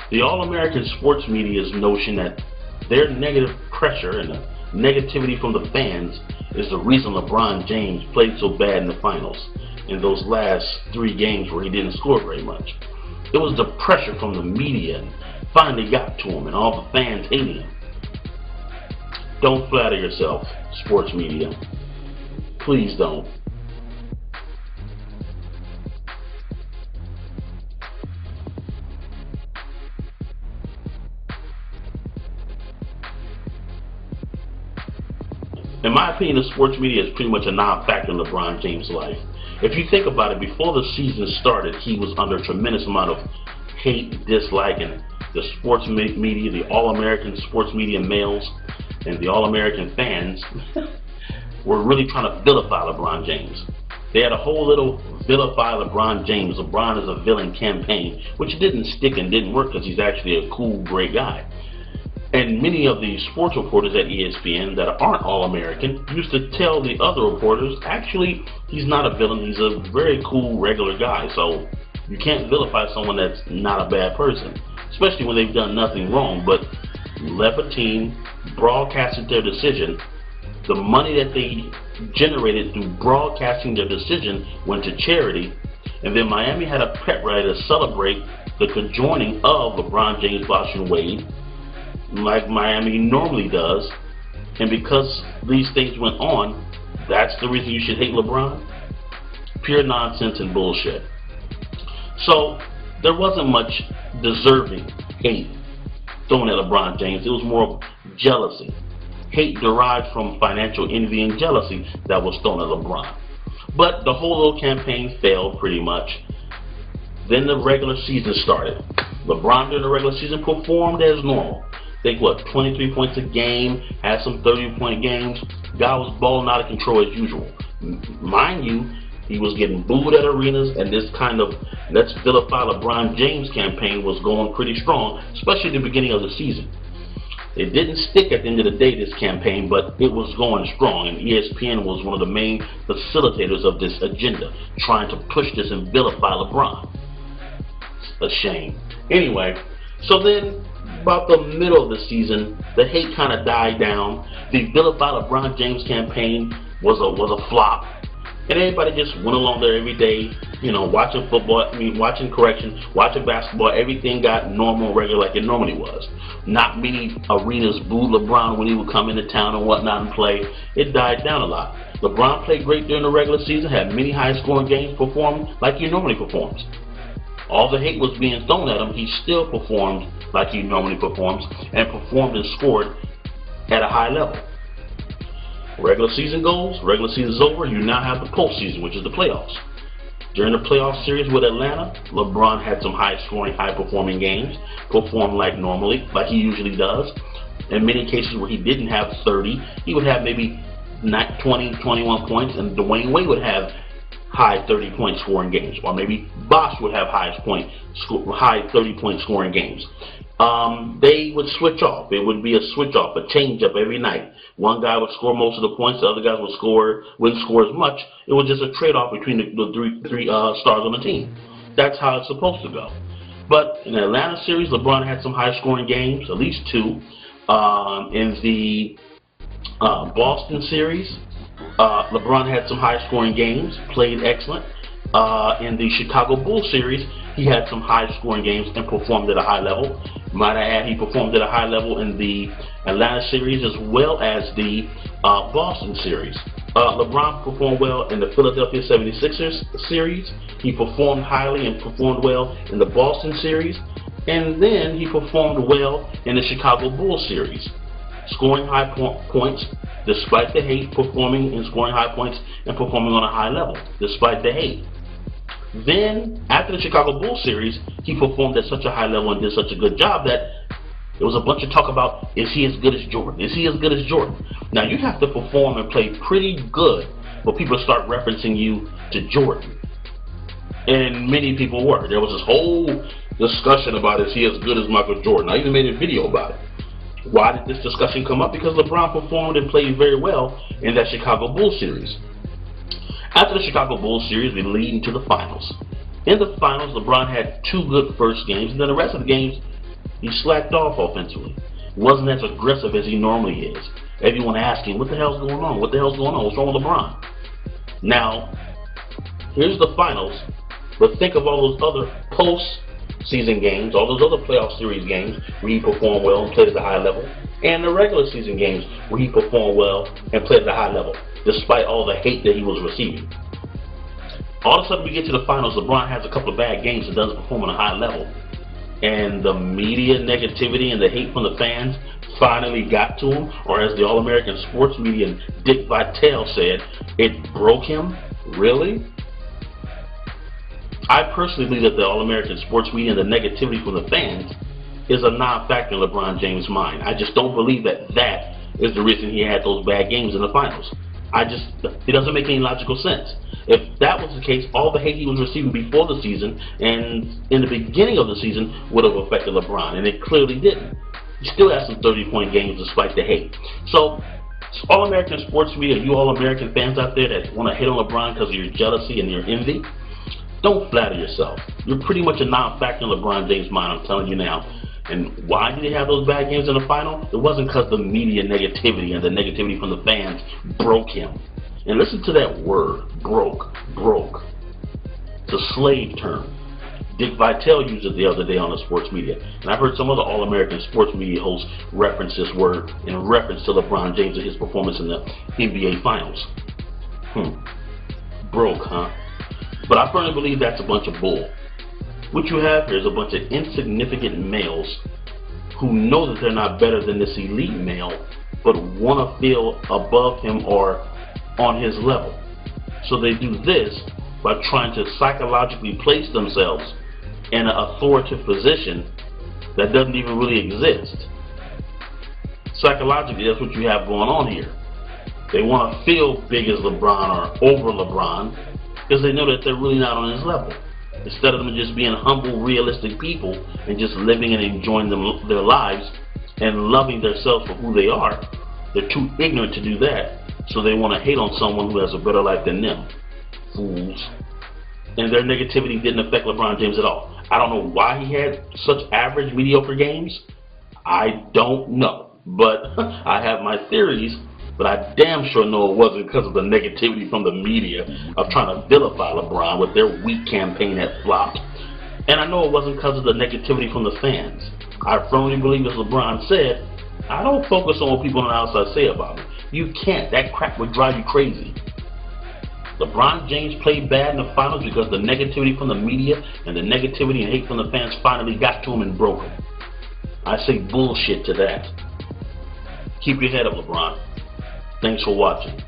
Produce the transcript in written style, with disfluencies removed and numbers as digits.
The All-American sports media's notion that their negative pressure and the negativity from the fans is the reason LeBron James played so bad in the finals in those last 3 games where he didn't score very much. It was the pressure from the media and finally got to him and all the fans hating him. Don't flatter yourself, sports media. Please don't. In my opinion, the sports media is pretty much a non-factor in LeBron James' life. If you think about it, before the season started, he was under a tremendous amount of hate, dislike, and the sports media, the All-American sports media males, and the All-American fans were really trying to vilify LeBron James. They had a whole little vilify LeBron James, LeBron is a villain campaign, which didn't stick and didn't work because he's actually a cool, great guy. And many of the sports reporters at ESPN that aren't All-American used to tell the other reporters, actually, he's not a villain, he's a very cool, regular guy. So you can't vilify someone that's not a bad person, especially when they've done nothing wrong but left a team, broadcasted their decision. The money that they generated through broadcasting their decision went to charity. And then Miami had a pep rally to celebrate the conjoining of LeBron James, Bosh, and Wade, like Miami normally does. And because these things went on, that's the reason you should hate LeBron? Pure nonsense and bullshit. So there wasn't much deserving hate thrown at LeBron James. It was more jealousy. Hate derived from financial envy and jealousy that was thrown at LeBron. But the whole little campaign failed pretty much. Then the regular season started. LeBron during the regular season performed as normal. Think what, 23 points a game, had some 30-point games. Guy was balling out of control as usual. Mind you, he was getting booed at arenas, and this kind of let's vilify LeBron James campaign was going pretty strong, especially at the beginning of the season. It didn't stick at the end of the day, this campaign, but it was going strong, and ESPN was one of the main facilitators of this agenda, trying to push this and vilify LeBron. It's a shame. Anyway, so then about the middle of the season, the hate kind of died down. The vilify LeBron James campaign was a flop. And everybody just went along there every day, you know, watching football, watching basketball. Everything got normal, regular, like it normally was. Not many arenas booed LeBron when he would come into town and whatnot and play. It died down a lot. LeBron played great during the regular season, had many high-scoring games, performed like he normally performs. All the hate was being thrown at him, he still performed like he normally performs, and performed and scored at a high level. Regular season goes, regular season's over, you now have the postseason, which is the playoffs. During the playoff series with Atlanta, LeBron had some high-scoring, high-performing games, performed like normally, like he usually does. In many cases where he didn't have 30, he would have maybe 20, 21 points, and Dwayne Wade would have high 30-point scoring games, or maybe Bosh would have high 30-point scoring games. They would switch off. It would be a switch off, a change up every night. One guy would score most of the points, the other guys wouldn't score as much. It was just a trade-off between the three stars on the team. That's how it's supposed to go. But in the Atlanta series, LeBron had some high-scoring games, at least 2. In the Boston series, LeBron had some high-scoring games, played excellent. In the Chicago Bulls series, he had some high-scoring games and performed at a high level. Might I add, he performed at a high level in the Atlanta series as well as the Boston series. LeBron performed well in the Philadelphia 76ers series. He performed highly and performed well in the Boston series. And then he performed well in the Chicago Bulls series, scoring high points despite the hate, performing and scoring high points and performing on a high level despite the hate. Then, after the Chicago Bulls series, he performed at such a high level and did such a good job that there was a bunch of talk about, is he as good as Jordan? Is he as good as Jordan? Now, you have to perform and play pretty good for people to start referencing you to Jordan. And many people were. There was this whole discussion about is he as good as Michael Jordan. I even made a video about it. Why did this discussion come up? Because LeBron performed and played very well in that Chicago Bulls series. After the Chicago Bulls series, we lead into the finals. In the finals, LeBron had 2 good first games, and then the rest of the games, he slacked off offensively. Wasn't as aggressive as he normally is. Everyone asking, what the hell's going on? What the hell's going on? What's wrong with LeBron? Now, here's the finals, but think of all those other post-season games, all those other playoff series games where he performed well and played at a high level, and the regular season games where he performed well and played at a high level, despite all the hate that he was receiving. All of a sudden we get to the finals, LeBron has a couple of bad games and doesn't perform on a high level. And the media negativity and the hate from the fans finally got to him, or as the All-American sports media Dick Vitale said, it broke him? Really? I personally believe that the All-American sports media and the negativity from the fans is a non-factor in LeBron James' mind. I just don't believe that that is the reason he had those bad games in the finals. It doesn't make any logical sense. If that was the case, all the hate he was receiving before the season and in the beginning of the season would have affected LeBron, and it clearly didn't. He still has some 30-point games despite the hate. So, All-American sports media, you All-American fans out there that want to hate on LeBron because of your jealousy and your envy, don't flatter yourself. You're pretty much a non-factor in LeBron James' mind, I'm telling you now. And why did he have those bad games in the final? It wasn't because the media negativity and the negativity from the fans broke him. And listen to that word, broke. It's a slave term. Dick Vitale used it the other day on the sports media. And I've heard some other All-American sports media hosts reference this word in reference to LeBron James and his performance in the NBA Finals. Broke, huh? But I firmly believe that's a bunch of bull. What you have here is a bunch of insignificant males who know that they're not better than this elite male, but want to feel above him or on his level. So they do this by trying to psychologically place themselves in an authoritative position that doesn't even really exist. Psychologically, that's what you have going on here. They want to feel big as LeBron or over LeBron because they know that they're really not on his level. Instead of them just being humble, realistic people and just living and enjoying their lives and loving themselves for who they are, they're too ignorant to do that. So they want to hate on someone who has a better life than them. Fools. And their negativity didn't affect LeBron James at all. I don't know why he had such average, mediocre games. I don't know. But I have my theories. But I damn sure know it wasn't because of the negativity from the media of trying to vilify LeBron with their weak campaign that flopped. And I know it wasn't because of the negativity from the fans. I firmly believe, as LeBron said, I don't focus on what people on the outside say about me. You can't. That crap would drive you crazy. LeBron James played bad in the finals because the negativity from the media and the negativity and hate from the fans finally got to him and broke him. I say bullshit to that. Keep your head up, LeBron. Thanks for watching.